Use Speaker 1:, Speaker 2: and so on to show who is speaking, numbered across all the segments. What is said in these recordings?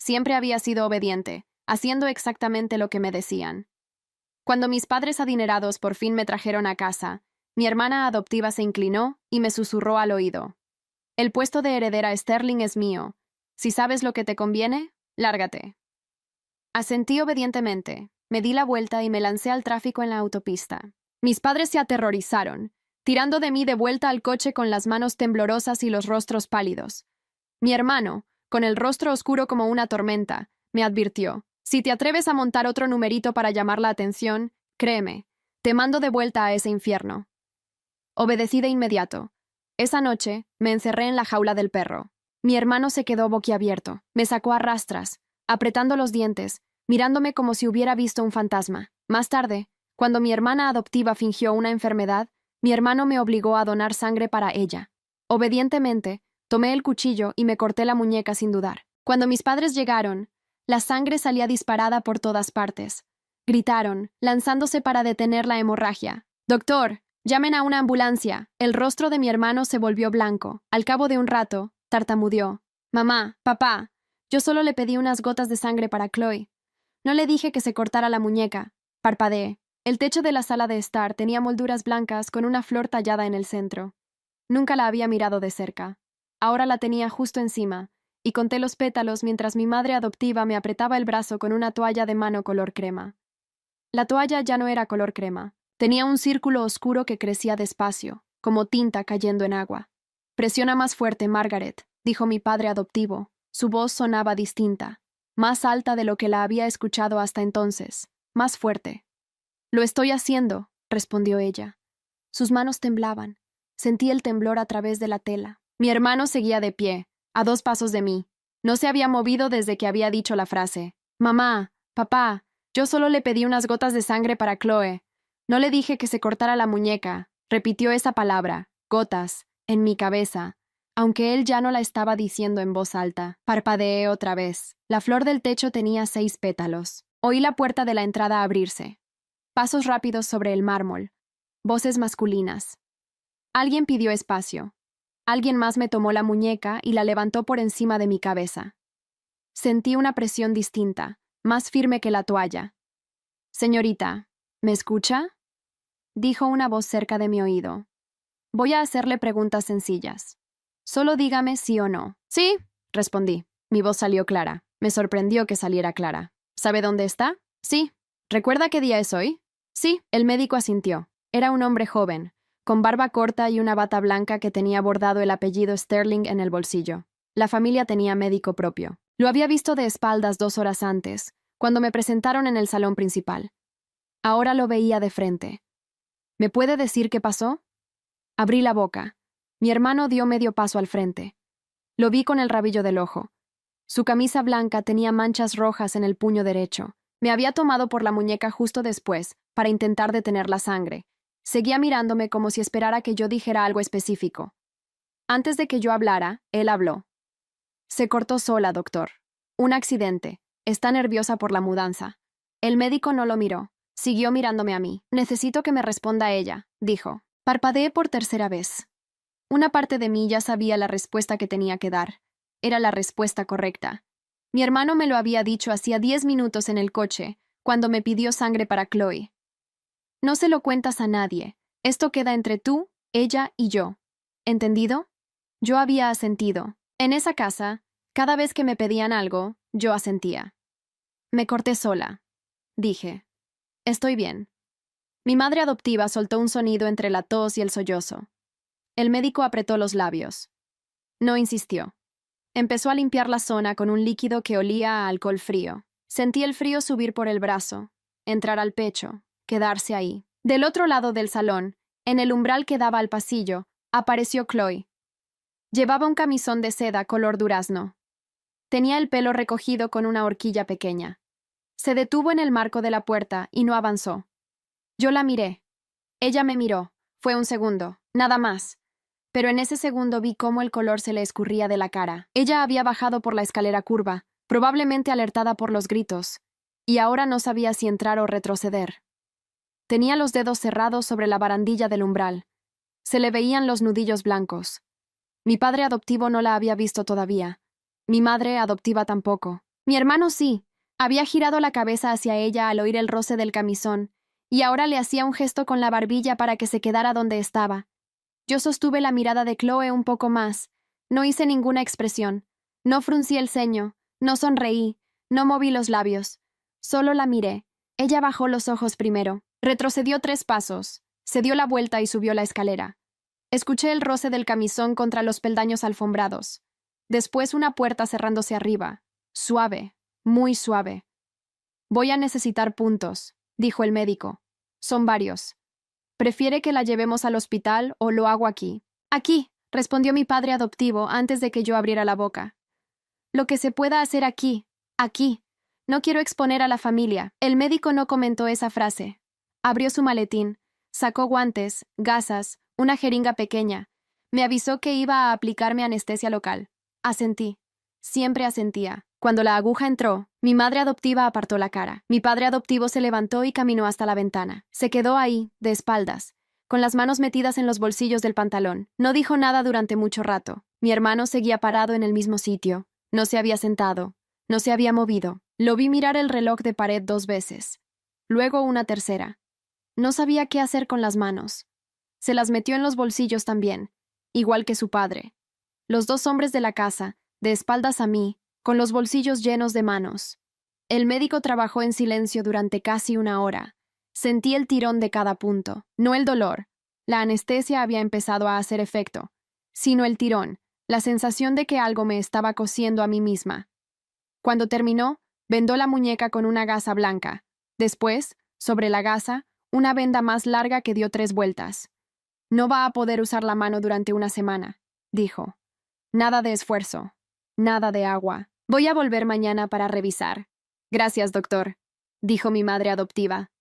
Speaker 1: Siempre había sido obediente, haciendo exactamente lo que me decían. Cuando mis padres adinerados por fin me trajeron a casa, mi hermana adoptiva se inclinó y me susurró al oído. El puesto de heredera Sterling es mío. Si sabes lo que te conviene, lárgate. Asentí obedientemente, me di la vuelta y me lancé al tráfico en la autopista. Mis padres se aterrorizaron, tirando de mí de vuelta al coche con las manos temblorosas y los rostros pálidos. Mi hermano, con el rostro oscuro como una tormenta, me advirtió: si te atreves a montar otro numerito para llamar la atención, créeme, te mando de vuelta a ese infierno. Obedecí de inmediato. Esa noche, me encerré en la jaula del perro. Mi hermano se quedó boquiabierto, me sacó a rastras, apretando los dientes, mirándome como si hubiera visto un fantasma. Más tarde, cuando mi hermana adoptiva fingió una enfermedad, mi hermano me obligó a donar sangre para ella. Obedientemente, tomé el cuchillo y me corté la muñeca sin dudar. Cuando mis padres llegaron, la sangre salía disparada por todas partes. Gritaron, lanzándose para detener la hemorragia. «¡Doctor! ¡Llamen a una ambulancia!». El rostro de mi hermano se volvió blanco. Al cabo de un rato, tartamudeó: «Mamá, papá, yo solo le pedí unas gotas de sangre para Chloe. No le dije que se cortara la muñeca». Parpadeé. El techo de la sala de estar tenía molduras blancas con una flor tallada en el centro. Nunca la había mirado de cerca. Ahora la tenía justo encima, y conté los pétalos mientras mi madre adoptiva me apretaba el brazo con una toalla de mano color crema. La toalla ya no era color crema. Tenía un círculo oscuro que crecía despacio, como tinta cayendo en agua. «Presiona más fuerte, Margaret», dijo mi padre adoptivo. Su voz sonaba distinta, más alta de lo que la había escuchado hasta entonces, más fuerte. «Lo estoy haciendo», respondió ella. Sus manos temblaban. Sentí el temblor a través de la tela. Mi hermano seguía de pie, a 2 pasos de mí. No se había movido desde que había dicho la frase. «Mamá, papá, yo solo le pedí unas gotas de sangre para Chloe. No le dije que se cortara la muñeca», repitió esa palabra, gotas, en mi cabeza, aunque él ya no la estaba diciendo en voz alta. Parpadeé otra vez. La flor del techo tenía 6 pétalos. Oí la puerta de la entrada abrirse. Pasos rápidos sobre el mármol. Voces masculinas. Alguien pidió espacio. Alguien más me tomó la muñeca y la levantó por encima de mi cabeza. Sentí una presión distinta, más firme que la toalla. «Señorita, ¿me escucha?», dijo una voz cerca de mi oído. «Voy a hacerle preguntas sencillas. Solo dígame sí o no». «Sí», respondí. Mi voz salió clara. Me sorprendió que saliera clara. «¿Sabe dónde está?». «Sí». «¿Recuerda qué día es hoy?». «Sí». El médico asintió. Era un hombre joven, con barba corta y una bata blanca que tenía bordado el apellido Sterling en el bolsillo. La familia tenía médico propio. Lo había visto de espaldas 2 horas antes, cuando me presentaron en el salón principal. Ahora lo veía de frente. «¿Me puede decir qué pasó?». Abrí la boca. Mi hermano dio medio paso al frente. Lo vi con el rabillo del ojo. Su camisa blanca tenía manchas rojas en el puño derecho. Me había tomado por la muñeca justo después, para intentar detener la sangre. Seguía mirándome como si esperara que yo dijera algo específico. Antes de que yo hablara, él habló. «Se cortó sola, doctor. Un accidente. Está nerviosa por la mudanza». El médico no lo miró. Siguió mirándome a mí. «Necesito que me responda ella», dijo. Parpadeé por tercera vez. Una parte de mí ya sabía la respuesta que tenía que dar. Era la respuesta correcta. Mi hermano me lo había dicho hacía 10 minutos en el coche, cuando me pidió sangre para Chloe. «No se lo cuentas a nadie. Esto queda entre tú, ella y yo. ¿Entendido?». Yo había asentido. En esa casa, cada vez que me pedían algo, yo asentía. «Me corté sola», dije. «Estoy bien». Mi madre adoptiva soltó un sonido entre la tos y el sollozo. El médico apretó los labios. No insistió. Empezó a limpiar la zona con un líquido que olía a alcohol frío. Sentí el frío subir por el brazo, entrar al pecho, quedarse ahí. Del otro lado del salón, en el umbral que daba al pasillo, apareció Chloe. Llevaba un camisón de seda color durazno. Tenía el pelo recogido con una horquilla pequeña. Se detuvo en el marco de la puerta y no avanzó. Yo la miré. Ella me miró. Fue un segundo, nada más. Pero en ese segundo vi cómo el color se le escurría de la cara. Ella había bajado por la escalera curva, probablemente alertada por los gritos, y ahora no sabía si entrar o retroceder. Tenía los dedos cerrados sobre la barandilla del umbral. Se le veían los nudillos blancos. Mi padre adoptivo no la había visto todavía. Mi madre adoptiva tampoco. Mi hermano sí. Había girado la cabeza hacia ella al oír el roce del camisón, y ahora le hacía un gesto con la barbilla para que se quedara donde estaba. Yo sostuve la mirada de Chloe un poco más. No hice ninguna expresión. No fruncí el ceño. No sonreí. No moví los labios. Solo la miré. Ella bajó los ojos primero. Retrocedió 3 pasos. Se dio la vuelta y subió la escalera. Escuché el roce del camisón contra los peldaños alfombrados. Después una puerta cerrándose arriba. Suave. Muy suave. Voy a necesitar puntos, dijo el médico. Son varios. ¿Prefiere que la llevemos al hospital o lo hago aquí? Aquí, respondió mi padre adoptivo antes de que yo abriera la boca. Lo que se pueda hacer aquí, aquí. No quiero exponer a la familia. El médico no comentó esa frase. Abrió su maletín, sacó guantes, gasas, una jeringa pequeña. Me avisó que iba a aplicarme anestesia local. Asentí. Siempre asentía. Cuando la aguja entró, mi madre adoptiva apartó la cara. Mi padre adoptivo se levantó y caminó hasta la ventana. Se quedó ahí, de espaldas, con las manos metidas en los bolsillos del pantalón. No dijo nada durante mucho rato. Mi hermano seguía parado en el mismo sitio. No se había sentado. No se había movido. Lo vi mirar el reloj de pared 2 veces. Luego una tercera. No sabía qué hacer con las manos. Se las metió en los bolsillos también, igual que su padre. Los 2 hombres de la casa, de espaldas a mí, con los bolsillos llenos de manos. El médico trabajó en silencio durante casi una hora. Sentí el tirón de cada punto, no el dolor. La anestesia había empezado a hacer efecto, sino el tirón, la sensación de que algo me estaba cosiendo a mí misma. Cuando terminó, vendó la muñeca con una gasa blanca. Después, sobre la gasa, una venda más larga que dio 3 vueltas. No va a poder usar la mano durante una semana, dijo. Nada de esfuerzo, nada de agua. Voy a volver mañana para revisar. Gracias, doctor, dijo mi madre adoptiva.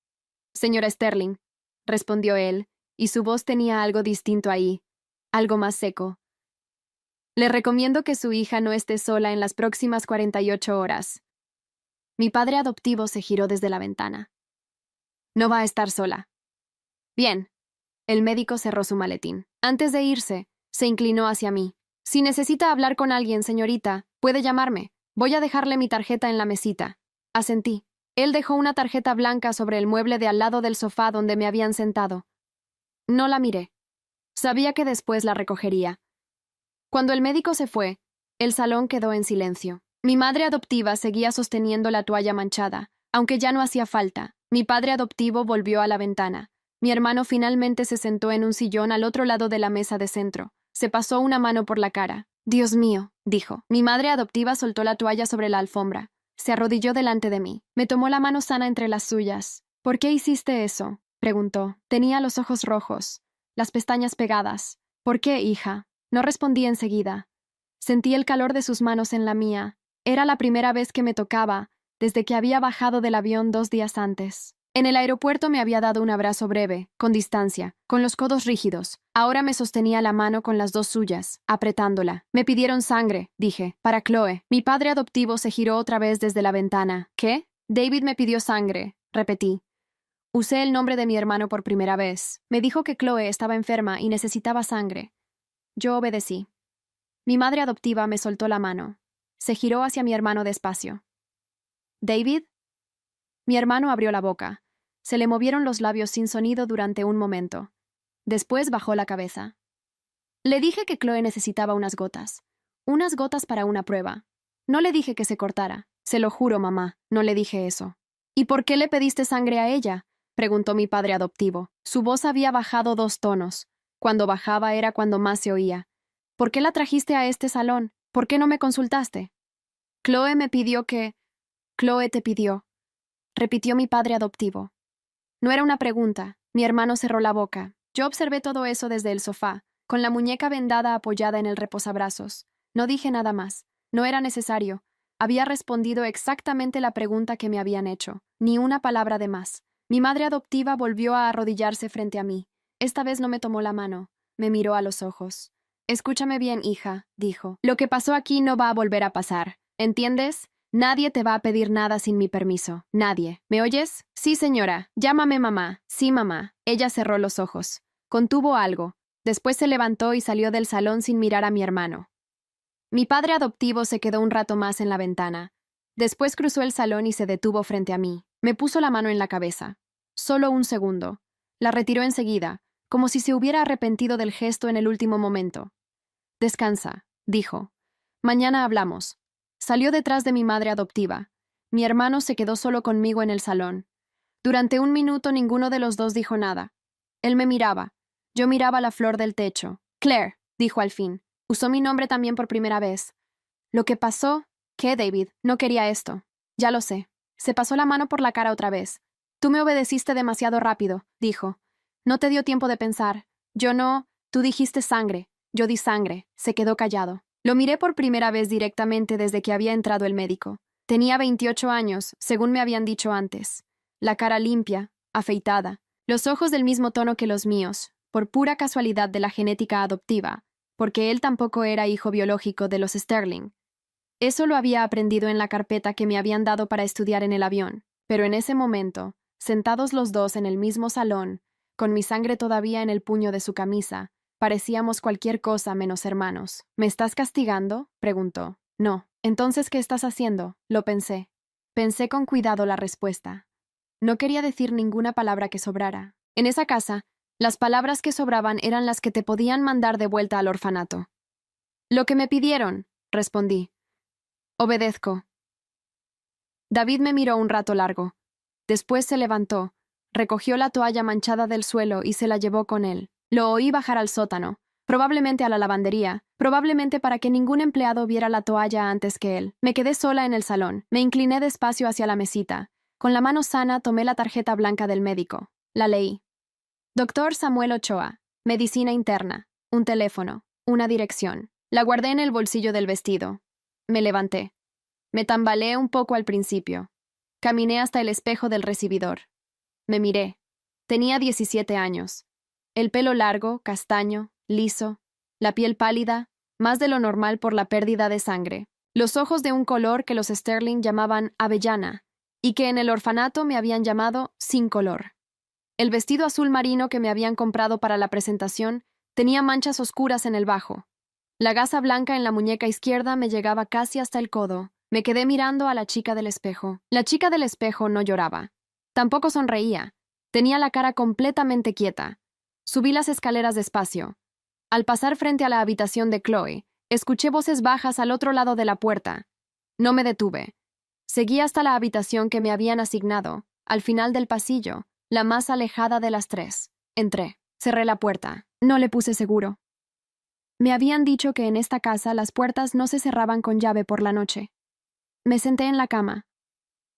Speaker 1: Señora Sterling, respondió él, y su voz tenía algo distinto ahí, algo más seco. Le recomiendo que su hija no esté sola en las próximas 48 horas. Mi padre adoptivo se giró desde la ventana. No va a estar sola. Bien. El médico cerró su maletín. Antes de irse, se inclinó hacia mí. Si necesita hablar con alguien, señorita, puede llamarme. Voy a dejarle mi tarjeta en la mesita. Asentí. Él dejó una tarjeta blanca sobre el mueble de al lado del sofá donde me habían sentado. No la miré. Sabía que después la recogería. Cuando el médico se fue, el salón quedó en silencio. Mi madre adoptiva seguía sosteniendo la toalla manchada, aunque ya no hacía falta. Mi padre adoptivo volvió a la ventana. Mi hermano finalmente se sentó en un sillón al otro lado de la mesa de centro. Se pasó una mano por la cara. Dios mío, dijo. Mi madre adoptiva soltó la toalla sobre la alfombra. Se arrodilló delante de mí. Me tomó la mano sana entre las suyas. ¿Por qué hiciste eso?, preguntó. Tenía los ojos rojos, las pestañas pegadas. ¿Por qué, hija? No respondí enseguida. Sentí el calor de sus manos en la mía. Era la primera vez que me tocaba, desde que había bajado del avión 2 días antes. En el aeropuerto me había dado un abrazo breve, con distancia, con los codos rígidos. Ahora me sostenía la mano con las 2 suyas, apretándola. Me pidieron sangre, dije, para Chloe. Mi padre adoptivo se giró otra vez desde la ventana. ¿Qué? David me pidió sangre, repetí. Usé el nombre de mi hermano por primera vez. Me dijo que Chloe estaba enferma y necesitaba sangre. Yo obedecí. Mi madre adoptiva me soltó la mano. Se giró hacia mi hermano despacio. ¿David? Mi hermano abrió la boca. Se le movieron los labios sin sonido durante un momento. Después bajó la cabeza. Le dije que Chloe necesitaba unas gotas. Unas gotas para una prueba. No le dije que se cortara. Se lo juro, mamá, no le dije eso. ¿Y por qué le pediste sangre a ella?, preguntó mi padre adoptivo. Su voz había bajado 2 tonos. Cuando bajaba era cuando más se oía. ¿Por qué la trajiste a este salón? ¿Por qué no me consultaste? Chloe me pidió que... Chloe te pidió, repitió mi padre adoptivo. No era una pregunta. Mi hermano cerró la boca. Yo observé todo eso desde el sofá, con la muñeca vendada apoyada en el reposabrazos. No dije nada más. No era necesario. Había respondido exactamente la pregunta que me habían hecho. Ni una palabra de más. Mi madre adoptiva volvió a arrodillarse frente a mí. Esta vez no me tomó la mano. Me miró a los ojos. Escúchame bien, hija, dijo. Lo que pasó aquí no va a volver a pasar. ¿Entiendes? Nadie te va a pedir nada sin mi permiso. Nadie. ¿Me oyes? Sí, señora. Llámame mamá. Sí, mamá. Ella cerró los ojos. Contuvo algo. Después se levantó y salió del salón sin mirar a mi hermano. Mi padre adoptivo se quedó un rato más en la ventana. Después cruzó el salón y se detuvo frente a mí. Me puso la mano en la cabeza. Solo un segundo. La retiró enseguida, como si se hubiera arrepentido del gesto en el último momento. Descansa, dijo. Mañana hablamos. Salió detrás de mi madre adoptiva. Mi hermano se quedó solo conmigo en el salón. Durante un minuto ninguno de los dos dijo nada. Él me miraba. Yo miraba la flor del techo. Claire, dijo al fin. Usó mi nombre también por primera vez. Lo que pasó... ¿Qué, David? No quería esto. Ya lo sé. Se pasó la mano por la cara otra vez. Tú me obedeciste demasiado rápido, dijo. No te dio tiempo de pensar. Yo no... Tú dijiste sangre. Yo di sangre. Se quedó callado. Lo miré por primera vez directamente desde que había entrado el médico. Tenía 28 años, según me habían dicho antes. La cara limpia, afeitada. Los ojos del mismo tono que los míos, por pura casualidad de la genética adoptiva, porque él tampoco era hijo biológico de los Sterling. Eso lo había aprendido en la carpeta que me habían dado para estudiar en el avión, pero en ese momento, sentados los dos en el mismo salón, con mi sangre todavía en el puño de su camisa, parecíamos cualquier cosa menos hermanos. ¿Me estás castigando?, preguntó. No. Entonces, ¿qué estás haciendo? Lo pensé. Pensé con cuidado la respuesta. No quería decir ninguna palabra que sobrara. En esa casa, las palabras que sobraban eran las que te podían mandar de vuelta al orfanato. Lo que me pidieron, respondí. Obedezco. David me miró un rato largo. Después se levantó, recogió la toalla manchada del suelo y se la llevó con él. Lo oí bajar al sótano, probablemente a la lavandería, probablemente para que ningún empleado viera la toalla antes que él. Me quedé sola en el salón. Me incliné despacio hacia la mesita. Con la mano sana tomé la tarjeta blanca del médico. La leí. Doctor Samuel Ochoa. Medicina interna. Un teléfono. Una dirección. La guardé en el bolsillo del vestido. Me levanté. Me tambaleé un poco al principio. Caminé hasta el espejo del recibidor. Me miré. Tenía 17 años. El pelo largo, castaño, liso, la piel pálida, más de lo normal por la pérdida de sangre. Los ojos de un color que los Sterling llamaban avellana, y que en el orfanato me habían llamado sin color. El vestido azul marino que me habían comprado para la presentación tenía manchas oscuras en el bajo. La gasa blanca en la muñeca izquierda me llegaba casi hasta el codo. Me quedé mirando a la chica del espejo. La chica del espejo no lloraba. Tampoco sonreía. Tenía la cara completamente quieta. Subí las escaleras despacio. Al pasar frente a la habitación de Chloe, escuché voces bajas al otro lado de la puerta. No me detuve. Seguí hasta la habitación que me habían asignado, al final del pasillo, la más alejada de las tres. Entré. Cerré la puerta. No le puse seguro. Me habían dicho que en esta casa las puertas no se cerraban con llave por la noche. Me senté en la cama.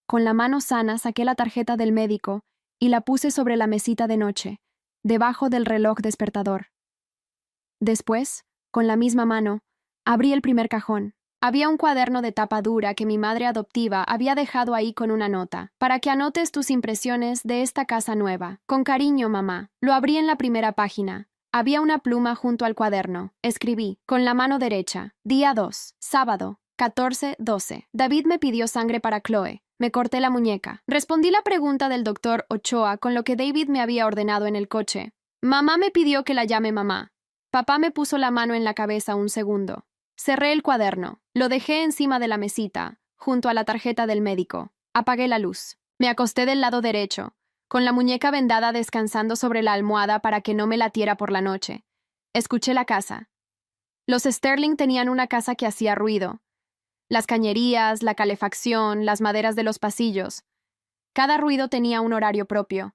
Speaker 1: Con la mano sana saqué la tarjeta del médico y la puse sobre la mesita de noche, debajo del reloj despertador. Después, con la misma mano, abrí el primer cajón. Había un cuaderno de tapa dura que mi madre adoptiva había dejado ahí con una nota, para que anotes tus impresiones de esta casa nueva. Con cariño, mamá. Lo abrí en la primera página. Había una pluma junto al cuaderno. Escribí, con la mano derecha, día 2, sábado, 14:12. David me pidió sangre para Chloe. Me corté la muñeca. Respondí la pregunta del doctor Ochoa con lo que David me había ordenado en el coche. Mamá me pidió que la llame mamá. Papá me puso la mano en la cabeza un segundo. Cerré el cuaderno. Lo dejé encima de la mesita, junto a la tarjeta del médico. Apagué la luz. Me acosté del lado derecho, con la muñeca vendada descansando sobre la almohada para que no me latiera por la noche. Escuché la casa. Los Sterling tenían una casa que hacía ruido. Las cañerías, la calefacción, las maderas de los pasillos. Cada ruido tenía un horario propio.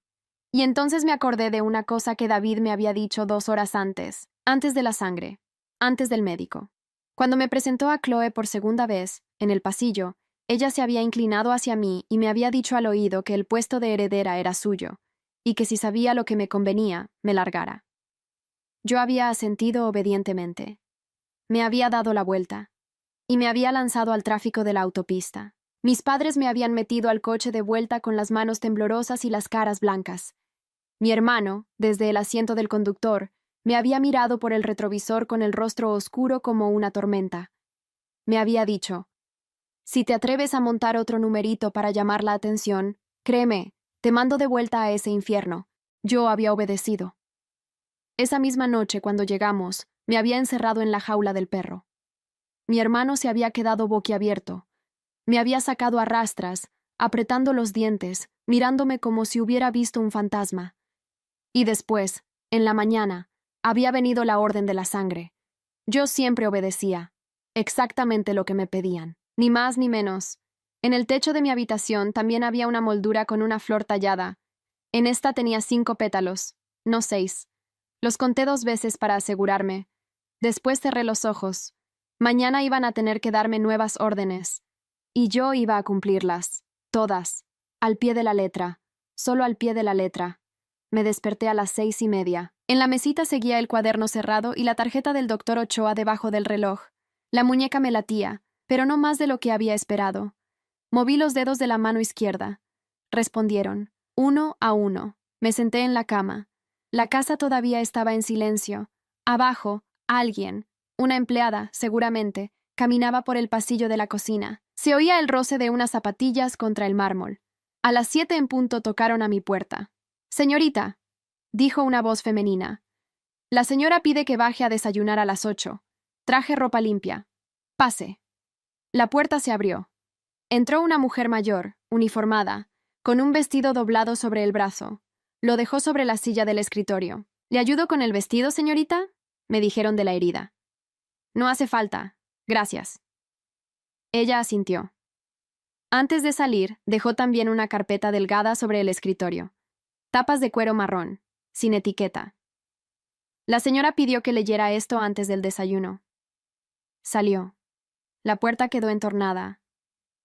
Speaker 1: Y entonces me acordé de una cosa que David me había dicho 2 horas antes de la sangre, antes del médico. Cuando me presentó a Chloe por segunda vez, en el pasillo, ella se había inclinado hacia mí y me había dicho al oído que el puesto de heredera era suyo, y que si sabía lo que me convenía, me largara. Yo había asentido obedientemente. Me había dado la vuelta, y me había lanzado al tráfico de la autopista. Mis padres me habían metido al coche de vuelta con las manos temblorosas y las caras blancas. Mi hermano, desde el asiento del conductor, me había mirado por el retrovisor con el rostro oscuro como una tormenta. Me había dicho, si te atreves a montar otro numerito para llamar la atención, créeme, te mando de vuelta a ese infierno. Yo había obedecido. Esa misma noche, cuando llegamos, me había encerrado en la jaula del perro. Mi hermano se había quedado boquiabierto. Me había sacado a rastras, apretando los dientes, mirándome como si hubiera visto un fantasma. Y después, en la mañana, había venido la orden de la sangre. Yo siempre obedecía, exactamente lo que me pedían, ni más ni menos. En el techo de mi habitación también había una moldura con una flor tallada. En esta tenía 5 pétalos, no 6. Los conté 2 veces para asegurarme. Después cerré los ojos. Mañana iban a tener que darme nuevas órdenes. Y yo iba a cumplirlas, todas, al pie de la letra, solo al pie de la letra. Me desperté a las 6:30. En la mesita seguía el cuaderno cerrado y la tarjeta del doctor Ochoa debajo del reloj. La muñeca me latía, pero no más de lo que había esperado. Moví los dedos de la mano izquierda. Respondieron, 1 a 1. Me senté en la cama. La casa todavía estaba en silencio. Abajo, alguien, una empleada, seguramente, caminaba por el pasillo de la cocina. Se oía el roce de unas zapatillas contra el mármol. A las 7 en punto tocaron a mi puerta. «Señorita», dijo una voz femenina. «La señora pide que baje a desayunar a las 8. Traje ropa limpia. Pase». La puerta se abrió. Entró una mujer mayor, uniformada, con un vestido doblado sobre el brazo. Lo dejó sobre la silla del escritorio. «¿Le ayudo con el vestido, señorita?», me dijeron de la herida. «No hace falta. Gracias». Ella asintió. Antes de salir, dejó también una carpeta delgada sobre el escritorio. Tapas de cuero marrón, sin etiqueta. La señora pidió que leyera esto antes del desayuno. Salió. La puerta quedó entornada.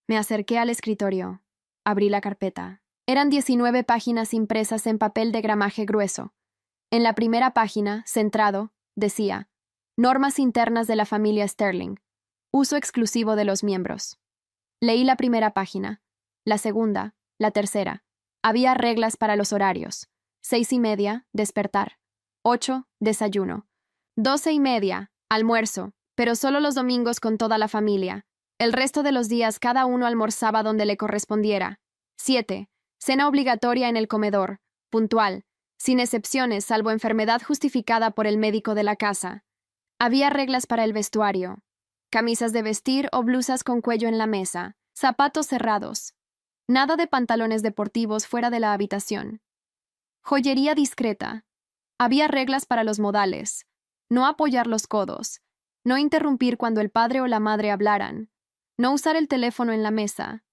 Speaker 1: Me acerqué al escritorio. Abrí la carpeta. Eran 19 páginas impresas en papel de gramaje grueso. En la primera página, centrado, decía: Normas internas de la familia Sterling. Uso exclusivo de los miembros. Leí la primera página. La segunda, la tercera. Había reglas para los horarios. 6:30, despertar. 8, desayuno. 12:30, almuerzo, pero solo los domingos con toda la familia. El resto de los días cada uno almorzaba donde le correspondiera. 7, cena obligatoria en el comedor, puntual, sin excepciones salvo enfermedad justificada por el médico de la casa. Había reglas para el vestuario. Camisas de vestir o blusas con cuello en la mesa, zapatos cerrados. Nada de pantalones deportivos fuera de la habitación. Joyería discreta. Había reglas para los modales. No apoyar los codos. No interrumpir cuando el padre o la madre hablaran. No usar el teléfono en la mesa.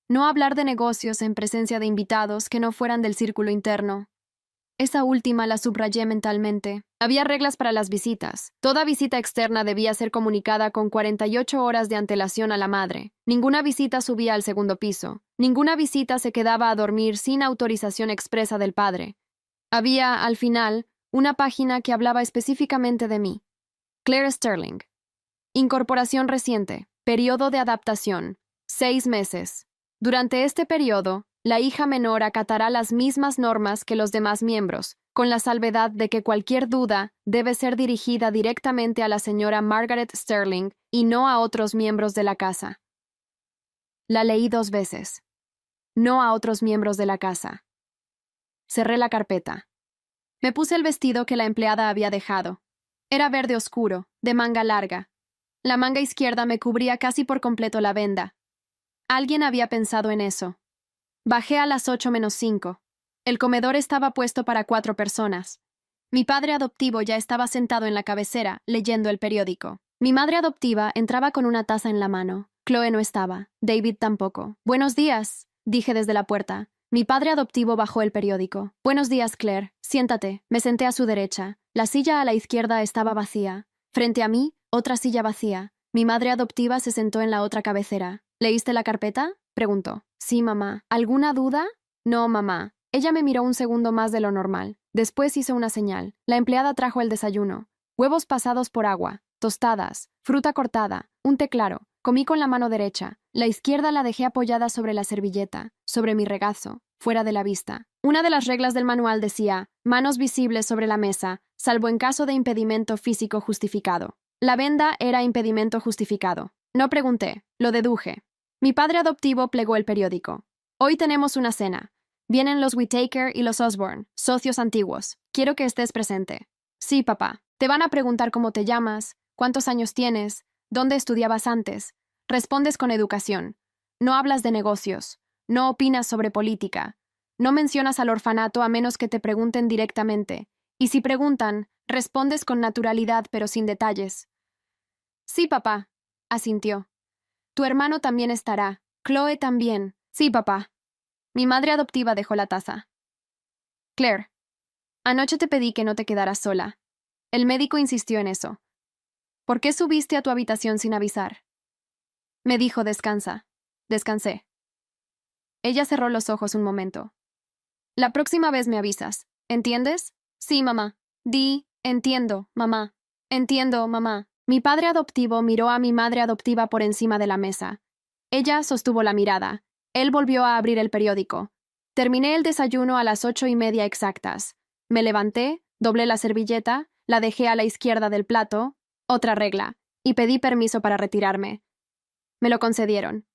Speaker 1: No hablar de negocios en presencia de invitados que no fueran del círculo interno. Esa última la subrayé mentalmente. Había reglas para las visitas. Toda visita externa debía ser comunicada con 48 horas de antelación a la madre. Ninguna visita subía al segundo piso. Ninguna visita se quedaba a dormir sin autorización expresa del padre. Había, al final, una página que hablaba específicamente de mí. Claire Sterling. Incorporación reciente. Periodo de adaptación. 6 meses. Durante este periodo, la hija menor acatará las mismas normas que los demás miembros, con la salvedad de que cualquier duda debe ser dirigida directamente a la señora Margaret Sterling y no a otros miembros de la casa. La leí 2 veces. No a otros miembros de la casa. Cerré la carpeta. Me puse el vestido que la empleada había dejado. Era verde oscuro, de manga larga. La manga izquierda me cubría casi por completo la venda. Alguien había pensado en eso. Bajé a las 8:05. El comedor estaba puesto para 4 personas. Mi padre adoptivo ya estaba sentado en la cabecera, leyendo el periódico. Mi madre adoptiva entraba con una taza en la mano. Chloe no estaba. David tampoco. «Buenos días», dije desde la puerta. Mi padre adoptivo bajó el periódico. «Buenos días, Claire. Siéntate». Me senté a su derecha. La silla a la izquierda estaba vacía. Frente a mí, otra silla vacía. Mi madre adoptiva se sentó en la otra cabecera. «¿Leíste la carpeta?», preguntó. «Sí, mamá». «¿Alguna duda?» «No, mamá». Ella me miró un segundo más de lo normal. Después hizo una señal. La empleada trajo el desayuno. Huevos pasados por agua, tostadas, fruta cortada, un té claro. Comí con la mano derecha. La izquierda la dejé apoyada sobre la servilleta, sobre mi regazo, fuera de la vista. Una de las reglas del manual decía: manos visibles sobre la mesa, salvo en caso de impedimento físico justificado. La venda era impedimento justificado. No pregunté, lo deduje. Mi padre adoptivo plegó el periódico. «Hoy tenemos una cena. Vienen los Whittaker y los Osborne, socios antiguos. Quiero que estés presente». «Sí, papá. Te van a preguntar cómo te llamas, cuántos años tienes, dónde estudiabas antes. Respondes con educación. No hablas de negocios. No opinas sobre política. No mencionas al orfanato a menos que te pregunten directamente. Y si preguntan, respondes con naturalidad pero sin detalles. Sí, papá, asintió. Tu hermano también estará. Chloe también. Sí, papá. Mi madre adoptiva dejó la taza. Claire, anoche te pedí que no te quedaras sola. El médico insistió en eso. ¿Por qué subiste a tu habitación sin avisar? Me dijo, descansa. Descansé. Ella cerró los ojos un momento. La próxima vez me avisas. ¿Entiendes? Sí, mamá. Entiendo, mamá. Entiendo, mamá. Mi padre adoptivo miró a mi madre adoptiva por encima de la mesa. Ella sostuvo la mirada. Él volvió a abrir el periódico. Terminé el desayuno a las 8:30 exactas. Me levanté, doblé la servilleta, la dejé a la izquierda del plato, otra regla, y pedí permiso para retirarme. Me lo concedieron.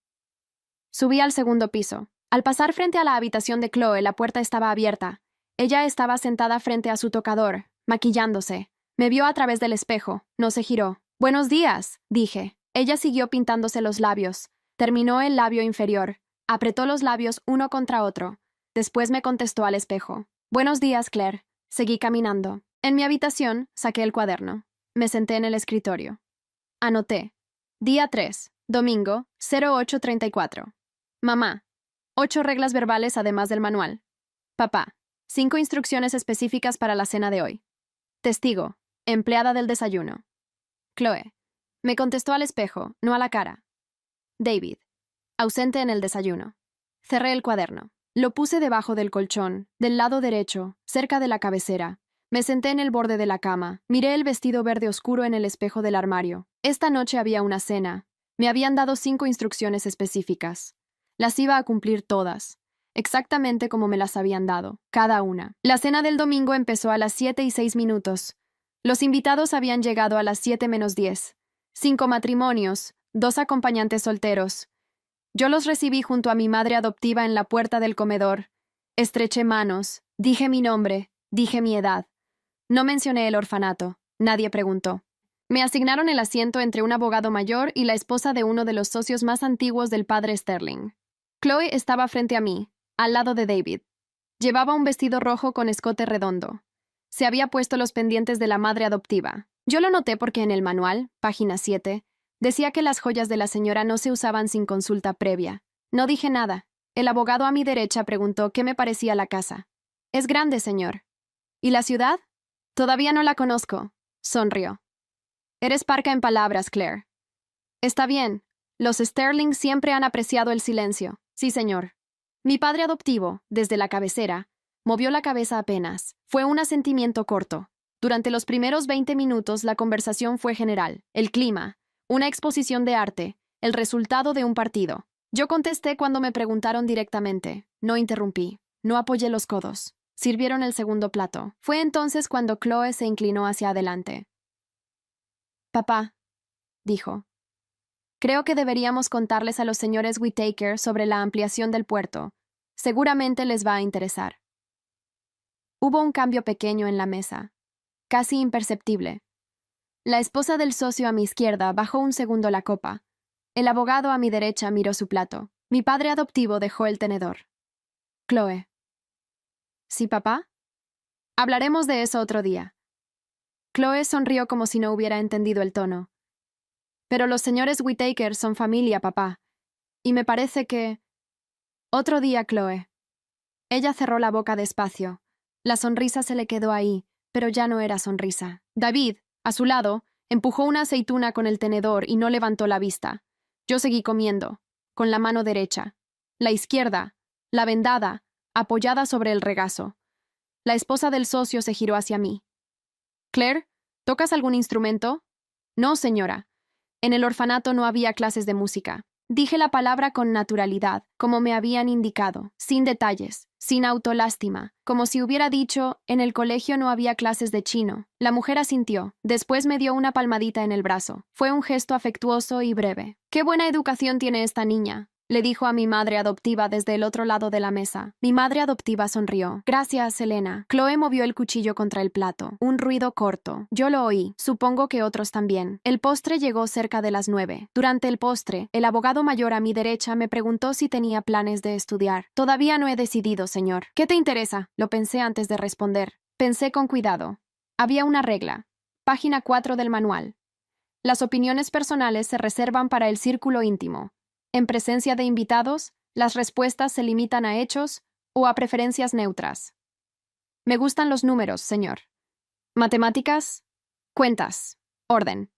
Speaker 1: Subí al segundo piso. Al pasar frente a la habitación de Chloe, la puerta estaba abierta. Ella estaba sentada frente a su tocador, maquillándose. Me vio a través del espejo. No se giró. «Buenos días», dije. Ella siguió pintándose los labios. Terminó el labio inferior. Apretó los labios uno contra otro. Después me contestó al espejo. «Buenos días, Claire». Seguí caminando. En mi habitación, saqué el cuaderno. Me senté en el escritorio. Anoté. Día 3, domingo, 08:34. Mamá. 8 reglas verbales además del manual. Papá. 5 instrucciones específicas para la cena de hoy. Testigo. Empleada del desayuno. Chloe. Me contestó al espejo, no a la cara. David. Ausente en el desayuno. Cerré el cuaderno. Lo puse debajo del colchón, del lado derecho, cerca de la cabecera. Me senté en el borde de la cama. Miré el vestido verde oscuro en el espejo del armario. Esta noche había una cena. Me habían dado 5 instrucciones específicas. Las iba a cumplir todas, exactamente como me las habían dado, cada una. La cena del domingo empezó a las 7:06. Los invitados habían llegado a las 7:10. 5 matrimonios, 2 acompañantes solteros. Yo los recibí junto a mi madre adoptiva en la puerta del comedor. Estreché manos, dije mi nombre, dije mi edad. No mencioné el orfanato. Nadie preguntó. Me asignaron el asiento entre un abogado mayor y la esposa de uno de los socios más antiguos del padre Sterling. Chloe estaba frente a mí, al lado de David. Llevaba un vestido rojo con escote redondo. Se había puesto los pendientes de la madre adoptiva. Yo lo noté porque en el manual, página 7, decía que las joyas de la señora no se usaban sin consulta previa. No dije nada. El abogado a mi derecha preguntó qué me parecía la casa. «Es grande, señor». «¿Y la ciudad?» «Todavía no la conozco», sonrió. «Eres parca en palabras, Claire». «Está bien. Los Sterling siempre han apreciado el silencio». «Sí, señor». Mi padre adoptivo, desde la cabecera, movió la cabeza apenas. Fue un asentimiento corto. Durante los primeros 20 minutos la conversación fue general. El clima, una exposición de arte, el resultado de un partido. Yo contesté cuando me preguntaron directamente. No interrumpí. No apoyé los codos. Sirvieron el segundo plato. Fue entonces cuando Chloe se inclinó hacia adelante. «Papá», dijo, «creo que deberíamos contarles a los señores Whittaker sobre la ampliación del puerto. Seguramente les va a interesar». Hubo un cambio pequeño en la mesa, casi imperceptible. La esposa del socio a mi izquierda bajó un segundo la copa. El abogado a mi derecha miró su plato. Mi padre adoptivo dejó el tenedor. «Chloe». «¿Sí, papá?» «Hablaremos de eso otro día». Chloe sonrió como si no hubiera entendido el tono. «Pero los señores Whittaker son familia, papá. Y me parece que...» «Otro día, Chloe». Ella cerró la boca despacio. La sonrisa se le quedó ahí, pero ya no era sonrisa. David, a su lado, empujó una aceituna con el tenedor y no levantó la vista. Yo seguí comiendo, con la mano derecha. La izquierda, la vendada, apoyada sobre el regazo. La esposa del socio se giró hacia mí. «Claire, ¿tocas algún instrumento?» «No, señora. En el orfanato no había clases de música». Dije la palabra con naturalidad, como me habían indicado, sin detalles, sin autolástima, como si hubiera dicho, en el colegio no había clases de chino. La mujer asintió, después me dio una palmadita en el brazo. Fue un gesto afectuoso y breve. «Qué buena educación tiene esta niña», le dijo a mi madre adoptiva desde el otro lado de la mesa. Mi madre adoptiva sonrió. Gracias, Elena. Chloe movió el cuchillo contra el plato. Un ruido corto. Yo lo oí. Supongo que otros también. El postre llegó cerca de las 9. Durante el postre, el abogado mayor a mi derecha me preguntó si tenía planes de estudiar. Todavía no he decidido, señor. ¿Qué te interesa? Lo pensé antes de responder. Pensé con cuidado. Había una regla. Página 4 del manual. Las opiniones personales se reservan para el círculo íntimo. En presencia de invitados, las respuestas se limitan a hechos o a preferencias neutras. Me gustan los números, señor. Matemáticas, cuentas, orden.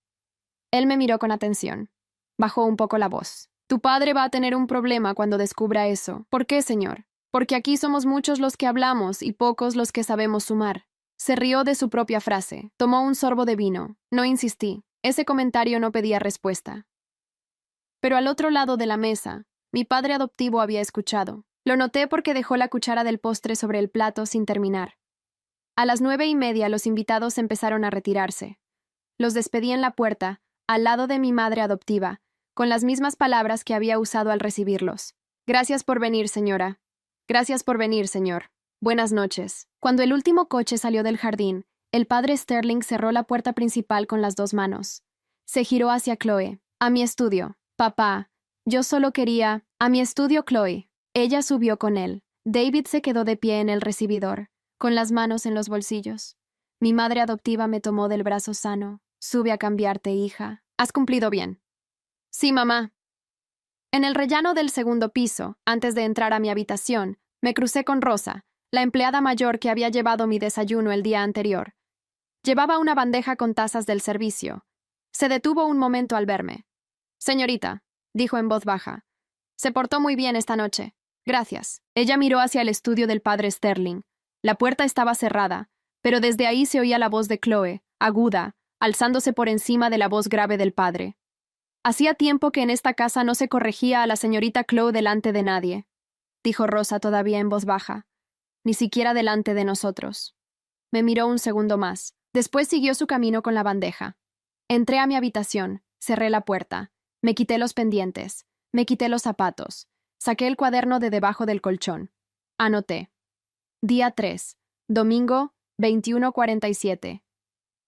Speaker 1: Él me miró con atención. Bajó un poco la voz. Tu padre va a tener un problema cuando descubra eso. ¿Por qué, señor? Porque aquí somos muchos los que hablamos y pocos los que sabemos sumar. Se rió de su propia frase. Tomó un sorbo de vino. No insistí. Ese comentario no pedía respuesta. Pero al otro lado de la mesa, mi padre adoptivo había escuchado. Lo noté porque dejó la cuchara del postre sobre el plato sin terminar. A las 9:30 los invitados empezaron a retirarse. Los despedí en la puerta, al lado de mi madre adoptiva, con las mismas palabras que había usado al recibirlos. Gracias por venir, señora. Gracias por venir, señor. Buenas noches. Cuando el último coche salió del jardín, el padre Sterling cerró la puerta principal con las 2 manos. Se giró hacia Chloe. A mi estudio. Papá, yo solo quería... A mi estudio, Chloe. Ella subió con él. David se quedó de pie en el recibidor, con las manos en los bolsillos. Mi madre adoptiva me tomó del brazo sano. Sube a cambiarte, hija. Has cumplido bien. Sí, mamá. En el rellano del segundo piso, antes de entrar a mi habitación, me crucé con Rosa, la empleada mayor que había llevado mi desayuno el día anterior. Llevaba una bandeja con tazas del servicio. Se detuvo un momento al verme. Señorita, dijo en voz baja, se portó muy bien esta noche. Gracias. Ella miró hacia el estudio del padre Sterling. La puerta estaba cerrada, pero desde ahí se oía la voz de Chloe, aguda, alzándose por encima de la voz grave del padre. Hacía tiempo que en esta casa no se corregía a la señorita Chloe delante de nadie, dijo Rosa todavía en voz baja, ni siquiera delante de nosotros. Me miró un segundo más. Después siguió su camino con la bandeja. Entré a mi habitación, cerré la puerta. Me quité los pendientes, me quité los zapatos, saqué el cuaderno de debajo del colchón. Anoté. Día 3, domingo, 21:47.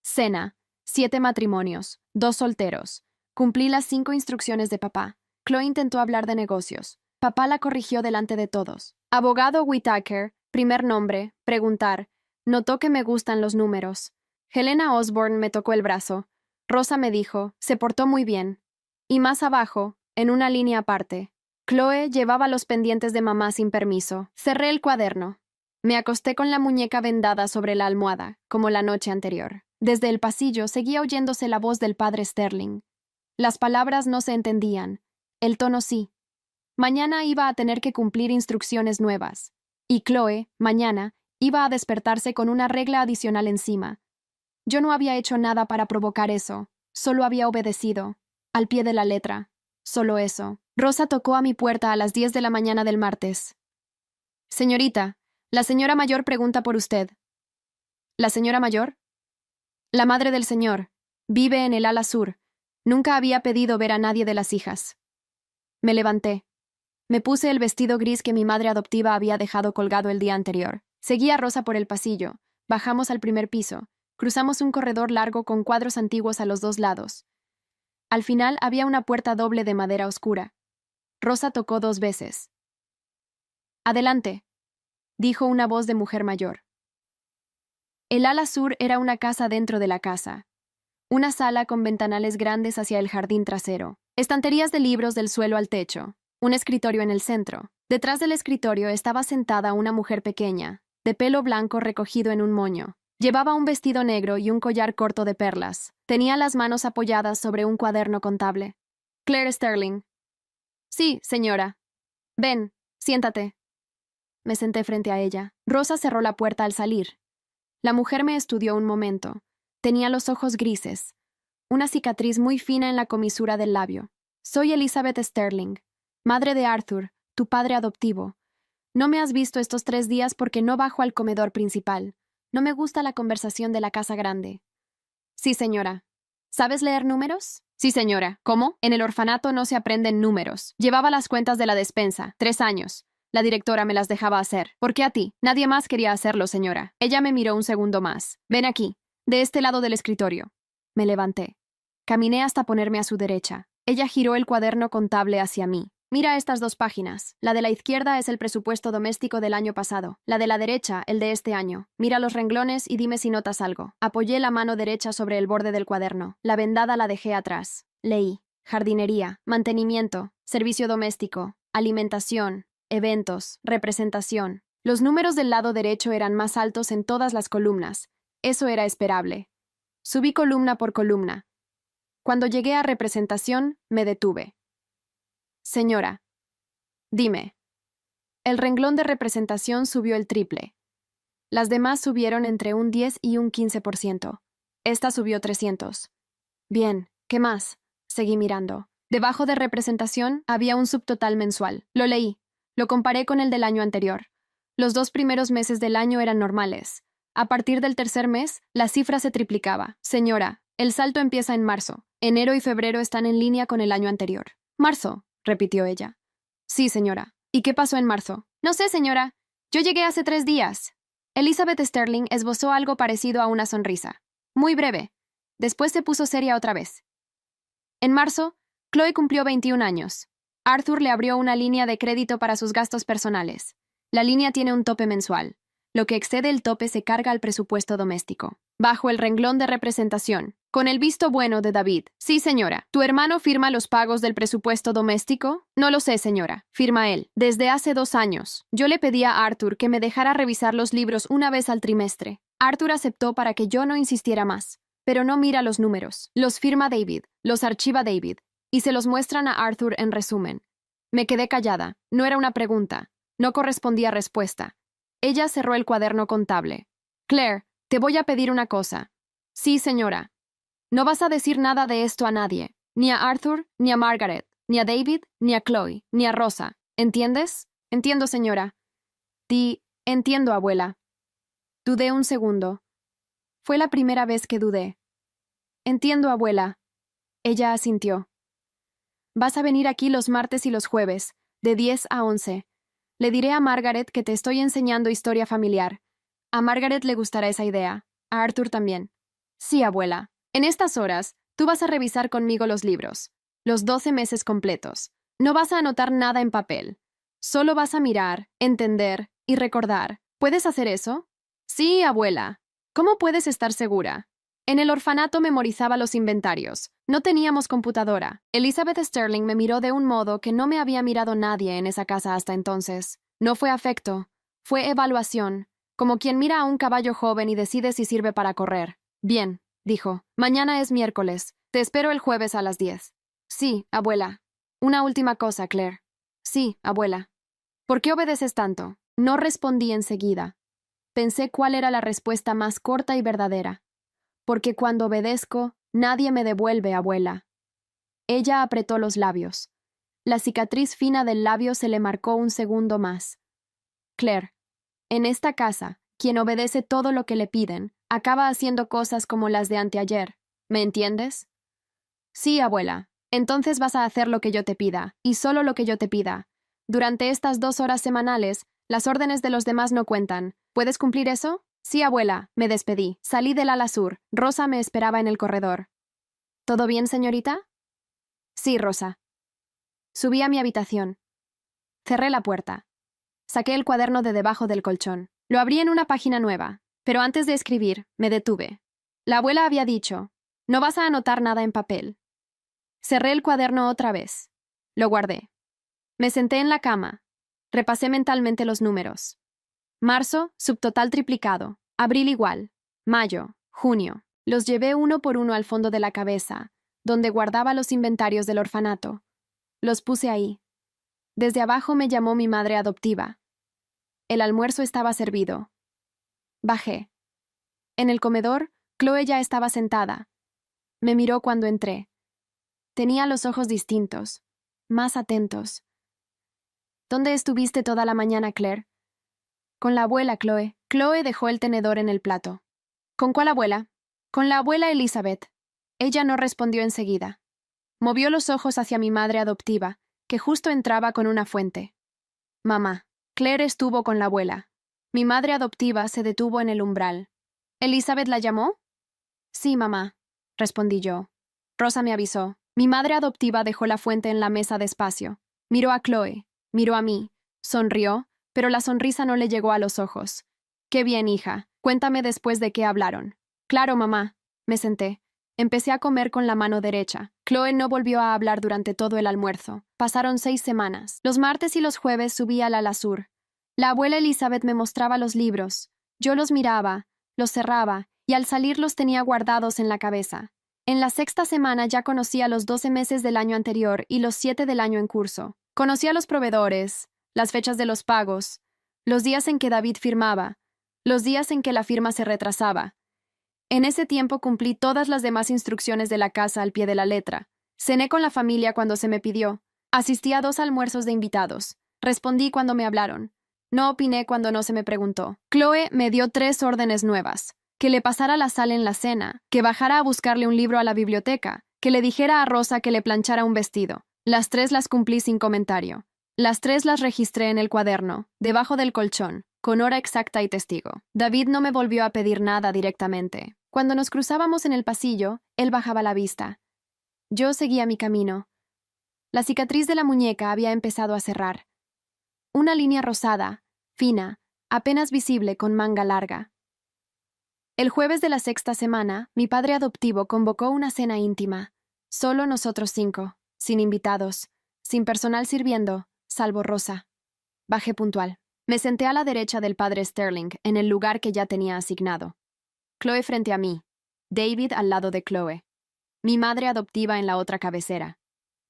Speaker 1: Cena, 7 matrimonios, 2 solteros. Cumplí las 5 instrucciones de papá. Chloe intentó hablar de negocios. Papá la corrigió delante de todos. Abogado Whittaker, primer nombre, preguntar. Notó que me gustan los números. Helena Osborne me tocó el brazo. Rosa me dijo, se portó muy bien. Y más abajo, en una línea aparte, Chloe llevaba los pendientes de mamá sin permiso. Cerré el cuaderno. Me acosté con la muñeca vendada sobre la almohada, como la noche anterior. Desde el pasillo seguía oyéndose la voz del padre Sterling. Las palabras no se entendían. El tono sí. Mañana iba a tener que cumplir instrucciones nuevas. Y Chloe, mañana, iba a despertarse con una regla adicional encima. Yo no había hecho nada para provocar eso. Solo había obedecido. Al pie de la letra. Solo eso. Rosa tocó a mi puerta a las 10 de la mañana del martes. Señorita, la señora mayor pregunta por usted. ¿La señora mayor? La madre del señor. Vive en el ala sur. Nunca había pedido ver a nadie de las hijas. Me levanté. Me puse el vestido gris que mi madre adoptiva había dejado colgado el día anterior. Seguí a Rosa por el pasillo. Bajamos al primer piso. Cruzamos un corredor largo con cuadros antiguos a los 2 lados. Al final había una puerta doble de madera oscura. Rosa tocó 2 veces. Adelante, dijo una voz de mujer mayor. El ala sur era una casa dentro de la casa. Una sala con ventanales grandes hacia el jardín trasero. Estanterías de libros del suelo al techo. Un escritorio en el centro. Detrás del escritorio estaba sentada una mujer pequeña, de pelo blanco recogido en un moño. Llevaba un vestido negro y un collar corto de perlas. Tenía las manos apoyadas sobre un cuaderno contable. Claire Sterling. Sí, señora. Ven, siéntate. Me senté frente a ella. Rosa cerró la puerta al salir. La mujer me estudió un momento. Tenía los ojos grises. Una cicatriz muy fina en la comisura del labio. Soy Elizabeth Sterling, madre de Arthur, tu padre adoptivo. No me has visto estos 3 días porque no bajo al comedor principal. No me gusta la conversación de la casa grande. Sí, señora. ¿Sabes leer números? Sí, señora. ¿Cómo? En el orfanato no se aprenden números. Llevaba las cuentas de la despensa. 3 años. La directora me las dejaba hacer. ¿Por qué a ti? Nadie más quería hacerlo, señora. Ella me miró un segundo más. Ven aquí, de este lado del escritorio. Me levanté. Caminé hasta ponerme a su derecha. Ella giró el cuaderno contable hacia mí. Mira estas 2 páginas. La de la izquierda es el presupuesto doméstico del año pasado. La de la derecha, el de este año. Mira los renglones y dime si notas algo. Apoyé la mano derecha sobre el borde del cuaderno. La vendada la dejé atrás. Leí. Jardinería, mantenimiento, servicio doméstico, alimentación, eventos, representación. Los números del lado derecho eran más altos en todas las columnas. Eso era esperable. Subí columna por columna. Cuando llegué a representación, me detuve. Señora, dime. El renglón de representación subió el triple. Las demás subieron entre un 10 y un 15%. Esta subió 300. Bien, ¿qué más? Seguí mirando. Debajo de representación había un subtotal mensual. Lo leí. Lo comparé con el del año anterior. Los 2 primeros meses del año eran normales. A partir del tercer mes, la cifra se triplicaba. Señora, el salto empieza en marzo. Enero y febrero están en línea con el año anterior. Marzo, repitió ella. Sí, señora. ¿Y qué pasó en marzo? No sé, señora. Yo llegué hace 3 días. Elizabeth Sterling esbozó algo parecido a una sonrisa. Muy breve. Después se puso seria otra vez. En marzo, Chloe cumplió 21 años. Arthur le abrió una línea de crédito para sus gastos personales. La línea tiene un tope mensual. Lo que excede el tope se carga al presupuesto doméstico. Bajo el renglón de representación. Con el visto bueno de David. Sí, señora. ¿Tu hermano firma los pagos del presupuesto doméstico? No lo sé, señora. Firma él. Desde hace 2 años. Yo le pedí a Arthur que me dejara revisar los libros una vez al trimestre. Arthur aceptó para que yo no insistiera más. Pero no mira los números. Los firma David. Los archiva David. Y se los muestran a Arthur en resumen. Me quedé callada. No era una pregunta. No correspondía respuesta. Ella cerró el cuaderno contable. Claire, te voy a pedir una cosa. Sí, señora. No vas a decir nada de esto a nadie. Ni a Arthur, ni a Margaret, ni a David, ni a Chloe, ni a Rosa. ¿Entiendes? Entiendo, señora. Entiendo, abuela. Dudé un segundo. Fue la primera vez que dudé. Entiendo, abuela. Ella asintió. Vas a venir aquí los martes y los jueves, de 10 a 11. Le diré a Margaret que te estoy enseñando historia familiar. A Margaret le gustará esa idea. A Arthur también. Sí, abuela. En estas horas, tú vas a revisar conmigo los libros. Los 12 meses completos. No vas a anotar nada en papel. Solo vas a mirar, entender y recordar. ¿Puedes hacer eso? Sí, abuela. ¿Cómo puedes estar segura? En el orfanato memorizaba los inventarios. No teníamos computadora. Elizabeth Sterling me miró de un modo que no me había mirado nadie en esa casa hasta entonces. No fue afecto, fue evaluación, como quien mira a un caballo joven y decide si sirve para correr. Bien, dijo. Mañana es miércoles. Te espero el jueves a las 10. Sí, abuela. Una última cosa, Claire. Sí, abuela. ¿Por qué obedeces tanto? No respondí enseguida. Pensé cuál era la respuesta más corta y verdadera. Porque cuando obedezco, nadie me devuelve, abuela. Ella apretó los labios. La cicatriz fina del labio se le marcó un segundo más. Claire, en esta casa, quien obedece todo lo que le piden, acaba haciendo cosas como las de anteayer. ¿Me entiendes? Sí, abuela. Entonces vas a hacer lo que yo te pida, y solo lo que yo te pida. Durante estas 2 horas semanales, las órdenes de los demás no cuentan. ¿Puedes cumplir eso? Sí, abuela, me despedí. Salí del ala sur. Rosa me esperaba en el corredor. ¿Todo bien, señorita? Sí, Rosa. Subí a mi habitación. Cerré la puerta. Saqué el cuaderno de debajo del colchón. Lo abrí en una página nueva, pero antes de escribir, me detuve. La abuela había dicho, no vas a anotar nada en papel. Cerré el cuaderno otra vez. Lo guardé. Me senté en la cama. Repasé mentalmente los números. Marzo, subtotal triplicado. Abril igual. Mayo, junio. Los llevé uno por uno al fondo de la cabeza, donde guardaba los inventarios del orfanato. Los puse ahí. Desde abajo me llamó mi madre adoptiva. El almuerzo estaba servido. Bajé. En el comedor, Chloe ya estaba sentada. Me miró cuando entré. Tenía los ojos distintos, más atentos. ¿Dónde estuviste toda la mañana, Claire? Con la abuela, Chloe. Chloe dejó el tenedor en el plato. ¿Con cuál abuela? Con la abuela Elizabeth. Ella no respondió enseguida. Movió los ojos hacia mi madre adoptiva, que justo entraba con una fuente. Mamá. Claire estuvo con la abuela. Mi madre adoptiva se detuvo en el umbral. ¿Elizabeth la llamó? Sí, mamá, respondí yo. Rosa me avisó. Mi madre adoptiva dejó la fuente en la mesa despacio. Miró a Chloe, miró a mí, sonrió, pero la sonrisa no le llegó a los ojos. Qué bien, hija. Cuéntame después de qué hablaron. Claro, mamá. Me senté. Empecé a comer con la mano derecha. Chloe no volvió a hablar durante todo el almuerzo. Pasaron 6 semanas. Los martes y los jueves subía al ala sur. La abuela Elizabeth me mostraba los libros. Yo los miraba, los cerraba, y al salir los tenía guardados en la cabeza. En la 6ª semana ya conocía los 12 meses del año anterior y los 7 del año en curso. Conocía los proveedores, las fechas de los pagos, los días en que David firmaba, los días en que la firma se retrasaba. En ese tiempo cumplí todas las demás instrucciones de la casa al pie de la letra. Cené con la familia cuando se me pidió. Asistí a 2 almuerzos de invitados. Respondí cuando me hablaron. No opiné cuando no se me preguntó. Chloe me dio 3 órdenes nuevas. Que le pasara la sal en la cena, que bajara a buscarle un libro a la biblioteca, que le dijera a Rosa que le planchara un vestido. Las 3 las cumplí sin comentario. Las 3 las registré en el cuaderno, debajo del colchón, con hora exacta y testigo. David no me volvió a pedir nada directamente. Cuando nos cruzábamos en el pasillo, él bajaba la vista. Yo seguía mi camino. La cicatriz de la muñeca había empezado a cerrar. Una línea rosada, fina, apenas visible con manga larga. El jueves de la 6ª semana, mi padre adoptivo convocó una cena íntima. Solo nosotros 5, sin invitados, sin personal sirviendo, salvo Rosa. Bajé puntual. Me senté a la derecha del padre Sterling, en el lugar que ya tenía asignado. Chloe frente a mí, David al lado de Chloe. Mi madre adoptiva en la otra cabecera.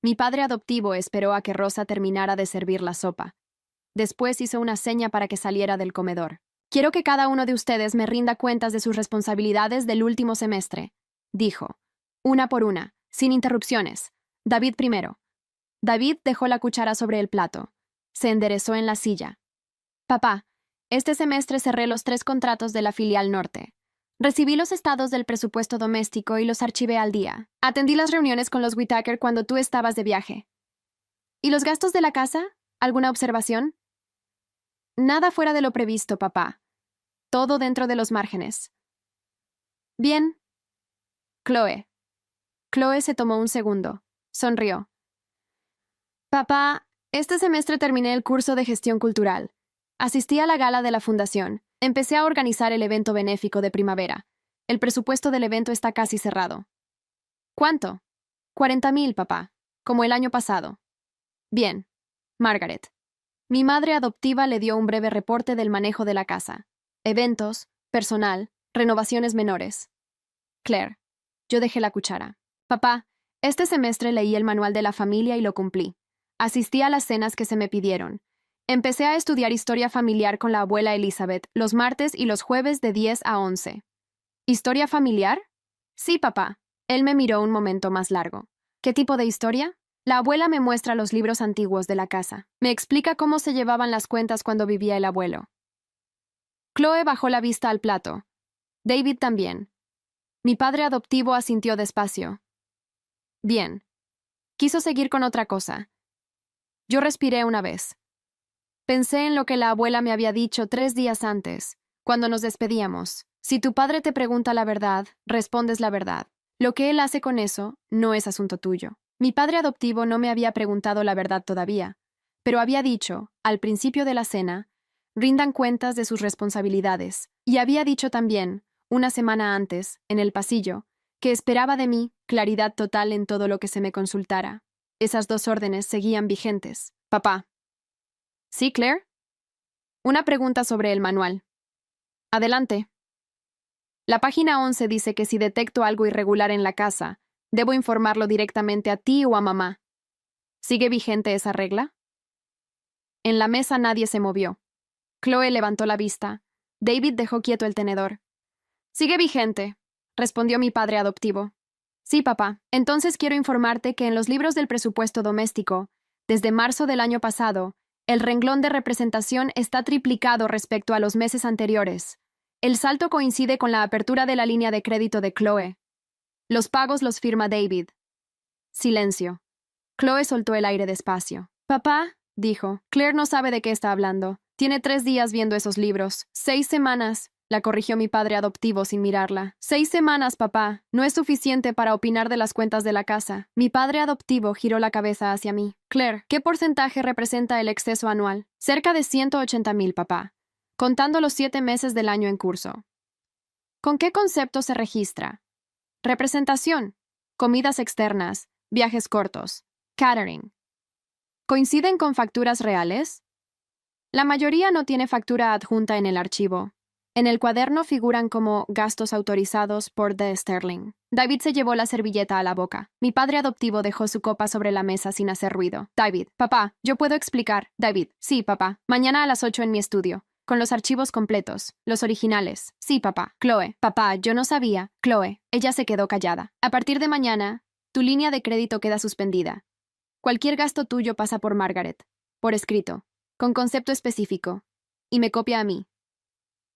Speaker 1: Mi padre adoptivo esperó a que Rosa terminara de servir la sopa. Después hizo una seña para que saliera del comedor. Quiero que cada uno de ustedes me rinda cuentas de sus responsabilidades del último semestre, dijo. Una por una, sin interrupciones. David primero. David dejó la cuchara sobre el plato. Se enderezó en la silla. Papá, este semestre cerré los 3 contratos de la filial norte. Recibí los estados del presupuesto doméstico y los archivé al día. Atendí las reuniones con los Whittaker cuando tú estabas de viaje. ¿Y los gastos de la casa? ¿Alguna observación? Nada fuera de lo previsto, papá. Todo dentro de los márgenes. Bien. Chloe. Chloe se tomó un segundo. Sonrió. Papá, este semestre terminé el curso de gestión cultural. Asistí a la gala de la fundación. Empecé a organizar el evento benéfico de primavera. El presupuesto del evento está casi cerrado. ¿Cuánto? 40,000, papá. Como el año pasado. Bien. Margaret. Mi madre adoptiva le dio un breve reporte del manejo de la casa. Eventos, personal, renovaciones menores. Claire. Yo dejé la cuchara. Papá, este semestre leí el manual de la familia y lo cumplí. Asistí a las cenas que se me pidieron. Empecé a estudiar historia familiar con la abuela Elizabeth los martes y los jueves de 10 a 11. ¿Historia familiar? Sí, papá. Él me miró un momento más largo. ¿Qué tipo de historia? La abuela me muestra los libros antiguos de la casa. Me explica cómo se llevaban las cuentas cuando vivía el abuelo. Chloe bajó la vista al plato. David también. Mi padre adoptivo asintió despacio. Bien. Quiso seguir con otra cosa. Yo respiré una vez. Pensé en lo que la abuela me había dicho 3 días antes, cuando nos despedíamos. Si tu padre te pregunta la verdad, respondes la verdad. Lo que él hace con eso no es asunto tuyo. Mi padre adoptivo no me había preguntado la verdad todavía, pero había dicho, al principio de la cena, rindan cuentas de sus responsabilidades, y había dicho también, una semana antes, en el pasillo, que esperaba de mí claridad total en todo lo que se me consultara. Esas 2 órdenes seguían vigentes. Papá. ¿Sí, Claire? Una pregunta sobre el manual. Adelante. La página 11 dice que si detecto algo irregular en la casa, debo informarlo directamente a ti o a mamá. ¿Sigue vigente esa regla? En la mesa nadie se movió. Chloe levantó la vista. David dejó quieto el tenedor. Sigue vigente, respondió mi padre adoptivo. Sí, papá. Entonces quiero informarte que en los libros del presupuesto doméstico, desde marzo del año pasado, el renglón de representación está triplicado respecto a los meses anteriores. El salto coincide con la apertura de la línea de crédito de Chloe. Los pagos los firma David. Silencio. Chloe soltó el aire despacio. Papá, dijo, Claire no sabe de qué está hablando. Tiene 3 días viendo esos libros. 6 semanas. La corrigió mi padre adoptivo sin mirarla. 6 semanas, papá. No es suficiente para opinar de las cuentas de la casa. Mi padre adoptivo giró la cabeza hacia mí. Claire, ¿qué porcentaje representa el exceso anual? Cerca de 180,000, papá. Contando los 7 meses del año en curso. ¿Con qué concepto se registra? Representación. Comidas externas. Viajes cortos. Catering. ¿Coinciden con facturas reales? La mayoría no tiene factura adjunta en el archivo. En el cuaderno figuran como gastos autorizados por The Sterling. David se llevó la servilleta a la boca. Mi padre adoptivo dejó su copa sobre la mesa sin hacer ruido. David, papá, yo puedo explicar. David, sí, papá. Mañana a las 8 en mi estudio. Con los archivos completos, los originales. Sí, papá. Chloe, papá, yo no sabía. Chloe, ella se quedó callada. A partir de mañana, tu línea de crédito queda suspendida. Cualquier gasto tuyo pasa por Margaret, por escrito, con concepto específico, y me copia a mí.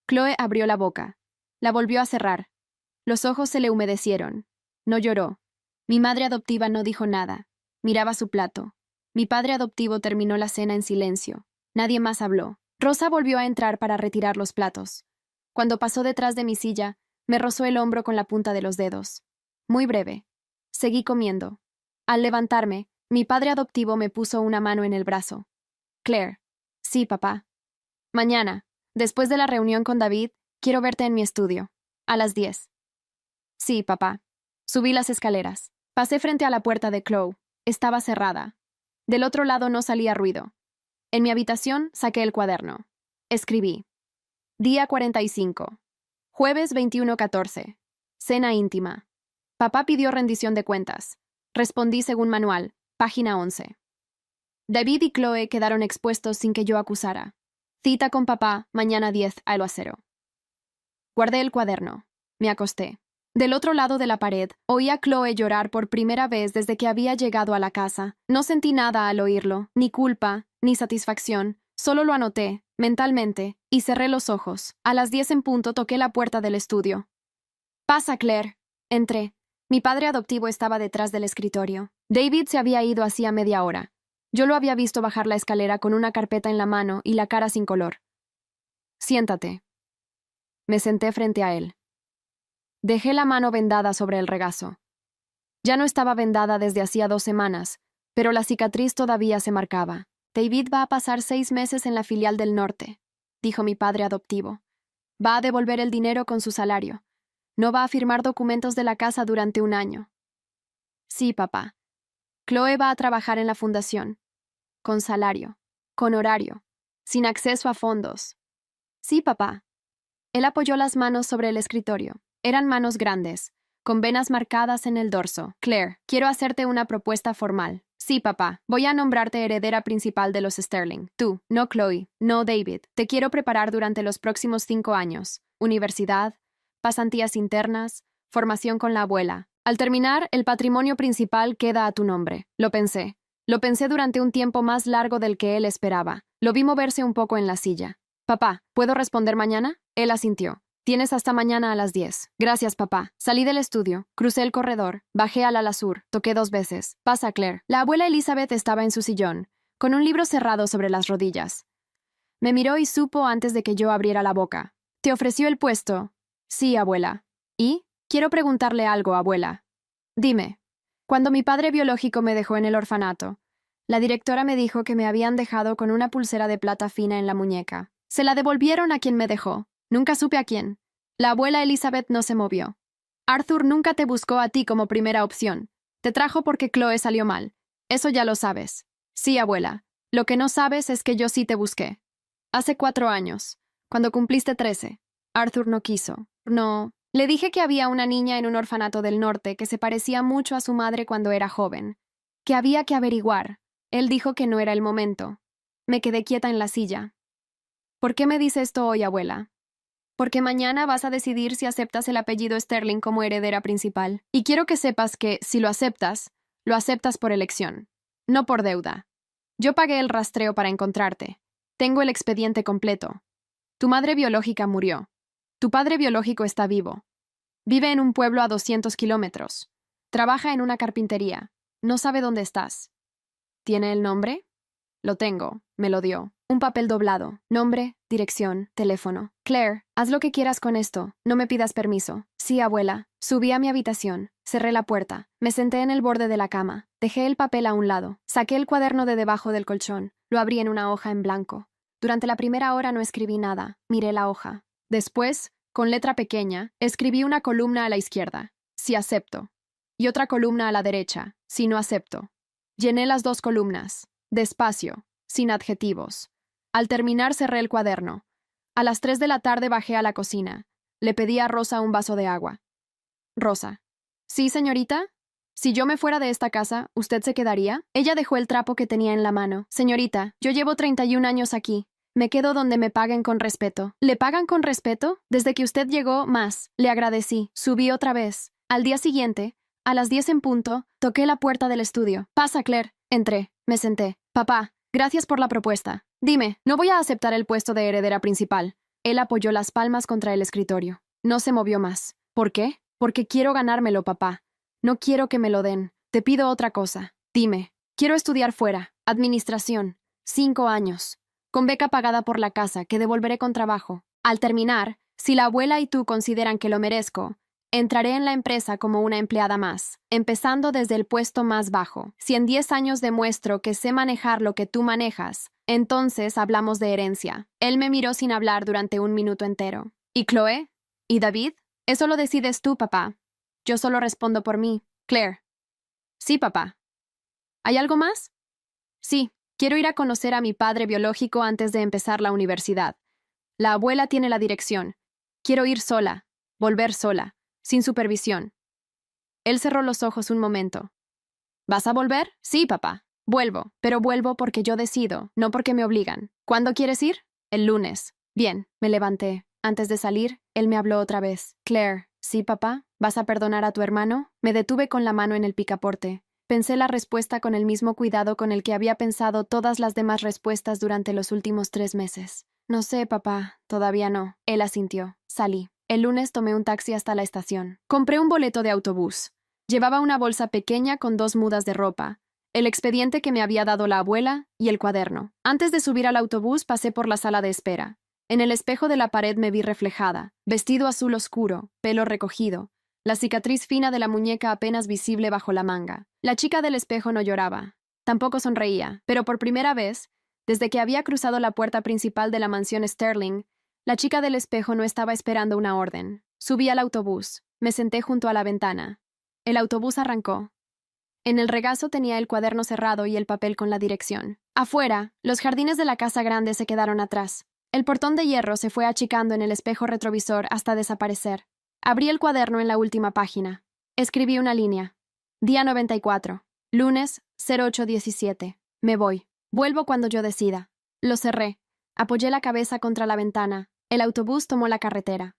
Speaker 1: Chloe abrió la boca. La volvió a cerrar. Los ojos se le humedecieron. No lloró. Mi madre adoptiva no dijo nada. Miraba su plato. Mi padre adoptivo terminó la cena en silencio. Nadie más habló. Rosa volvió a entrar para retirar los platos. Cuando pasó detrás de mi silla, me rozó el hombro con la punta de los dedos. Muy breve. Seguí comiendo. Al levantarme, mi padre adoptivo me puso una mano en el brazo. Claire. Sí, papá. Mañana, después de la reunión con David, quiero verte en mi estudio. A las 10. Sí, papá. Subí las escaleras. Pasé frente a la puerta de Chloe. Estaba cerrada. Del otro lado no salía ruido. En mi habitación saqué el cuaderno. Escribí. Día 45. Jueves 21:14. Cena íntima. Papá pidió rendición de cuentas. Respondí según manual. Página 11. David y Chloe quedaron expuestos sin que yo acusara. Cita con papá, mañana 10 a lo acero. Guardé el cuaderno. Me acosté. Del otro lado de la pared, oí a Chloe llorar por primera vez desde que había llegado a la casa. No sentí nada al oírlo, ni culpa, ni satisfacción. Solo lo anoté, mentalmente, y cerré los ojos. A las 10 en punto toqué la puerta del estudio. «Pasa, Claire». Entré. Mi padre adoptivo estaba detrás del escritorio. David se había ido hacía media hora. Yo lo había visto bajar la escalera con una carpeta en la mano y la cara sin color. «Siéntate». Me senté frente a él. Dejé la mano vendada sobre el regazo. Ya no estaba vendada desde hacía 2 semanas, pero la cicatriz todavía se marcaba. David va a pasar 6 meses en la filial del norte, dijo mi padre adoptivo. Va a devolver el dinero con su salario. No va a firmar documentos de la casa durante 1 año. Sí, papá. Chloe va a trabajar en la fundación. Con salario. Con horario. Sin acceso a fondos. Sí, papá. Él apoyó las manos sobre el escritorio. Eran manos grandes, con venas marcadas en el dorso. Claire, quiero hacerte una propuesta formal. Sí, papá, voy a nombrarte heredera principal de los Sterling. Tú, no Chloe, no David. Te quiero preparar durante los próximos 5 años. Universidad, pasantías internas, formación con la abuela. Al terminar, el patrimonio principal queda a tu nombre. Lo pensé. Lo pensé durante un tiempo más largo del que él esperaba. Lo vi moverse un poco en la silla. Papá, ¿puedo responder mañana? Él asintió. Tienes hasta mañana a las 10. Gracias, papá. Salí del estudio, crucé el corredor, bajé al ala sur, toqué 2 veces. Pasa, Claire. La abuela Elizabeth estaba en su sillón, con un libro cerrado sobre las rodillas. Me miró y supo antes de que yo abriera la boca. ¿Te ofreció el puesto? Sí, abuela. ¿Y? Quiero preguntarle algo, abuela. Dime. Cuando mi padre biológico me dejó en el orfanato, la directora me dijo que me habían dejado con una pulsera de plata fina en la muñeca. Se la devolvieron a quien me dejó. Nunca supe a quién. La abuela Elizabeth no se movió. Arthur nunca te buscó a ti como primera opción. Te trajo porque Chloe salió mal. Eso ya lo sabes. Sí, abuela. Lo que no sabes es que yo sí te busqué. Hace 4 años, cuando cumpliste 13. Arthur no quiso. No. Le dije que había una niña en un orfanato del norte que se parecía mucho a su madre cuando era joven. Que había que averiguar. Él dijo que no era el momento. Me quedé quieta en la silla. ¿Por qué me dice esto hoy, abuela? Porque mañana vas a decidir si aceptas el apellido Sterling como heredera principal. Y quiero que sepas que, si lo aceptas por elección, no por deuda. Yo pagué el rastreo para encontrarte. Tengo el expediente completo. Tu madre biológica murió. Tu padre biológico está vivo. Vive en un pueblo a 200 kilómetros. Trabaja en una carpintería. No sabe dónde estás. ¿Tiene el nombre? Lo tengo. Me lo dio. Un papel doblado. Nombre, dirección, teléfono. Claire, haz lo que quieras con esto. No me pidas permiso. Sí, abuela. Subí a mi habitación. Cerré la puerta. Me senté en el borde de la cama. Dejé el papel a un lado. Saqué el cuaderno de debajo del colchón. Lo abrí en una hoja en blanco. Durante la primera hora no escribí nada. Miré la hoja. Después, con letra pequeña, escribí una columna a la izquierda. Si acepto. Y otra columna a la derecha. Si no acepto. Llené las dos columnas. Despacio. Sin adjetivos. Al terminar cerré el cuaderno. A las 3 de la tarde bajé a la cocina. Le pedí a Rosa un vaso de agua. Rosa. ¿Sí, señorita? Si yo me fuera de esta casa, ¿usted se quedaría? Ella dejó el trapo que tenía en la mano. Señorita, yo llevo 31 años aquí. Me quedo donde me paguen con respeto. ¿Le pagan con respeto? Desde que usted llegó, más. Le agradecí. Subí otra vez. Al día siguiente, a las 10 en punto, toqué la puerta del estudio. Pasa, Claire. Entré. Me senté. Papá, gracias por la propuesta. Dime, no voy a aceptar el puesto de heredera principal. Él apoyó las palmas contra el escritorio. No se movió más. ¿Por qué? Porque quiero ganármelo, papá. No quiero que me lo den. Te pido otra cosa. Dime, quiero estudiar fuera. Administración. 5 años. Con beca pagada por la casa, que devolveré con trabajo. Al terminar, si la abuela y tú consideran que lo merezco, entraré en la empresa como una empleada más, empezando desde el puesto más bajo. Si en 10 años demuestro que sé manejar lo que tú manejas, entonces hablamos de herencia. Él me miró sin hablar durante un minuto entero. ¿Y Chloe? ¿Y David? Eso lo decides tú, papá. Yo solo respondo por mí. Claire. Sí, papá. ¿Hay algo más? Sí, quiero ir a conocer a mi padre biológico antes de empezar la universidad. La abuela tiene la dirección. Quiero ir sola, volver sola, sin supervisión. Él cerró los ojos un momento. ¿Vas a volver? Sí, papá. Vuelvo, pero vuelvo porque yo decido, no porque me obligan. ¿Cuándo quieres ir? El lunes. Bien, me levanté. Antes de salir, él me habló otra vez. Claire, ¿sí, papá? ¿Vas a perdonar a tu hermano? Me detuve con la mano en el picaporte. Pensé la respuesta con el mismo cuidado con el que había pensado todas las demás respuestas durante los últimos 3 meses. No sé, papá, todavía no. Él asintió. Salí. El lunes tomé un taxi hasta la estación. Compré un boleto de autobús. Llevaba una bolsa pequeña con 2 mudas de ropa, el expediente que me había dado la abuela y el cuaderno. Antes de subir al autobús pasé por la sala de espera. En el espejo de la pared me vi reflejada, vestido azul oscuro, pelo recogido, la cicatriz fina de la muñeca apenas visible bajo la manga. La chica del espejo no lloraba, tampoco sonreía, pero por primera vez, desde que había cruzado la puerta principal de la mansión Sterling, la chica del espejo no estaba esperando una orden. Subí al autobús, me senté junto a la ventana. El autobús arrancó. En el regazo tenía el cuaderno cerrado y el papel con la dirección. Afuera, los jardines de la casa grande se quedaron atrás. El portón de hierro se fue achicando en el espejo retrovisor hasta desaparecer. Abrí el cuaderno en la última página. Escribí una línea. Día 94. Lunes 08:17. Me voy. Vuelvo cuando yo decida. Lo cerré. Apoyé la cabeza contra la ventana. El autobús tomó la carretera.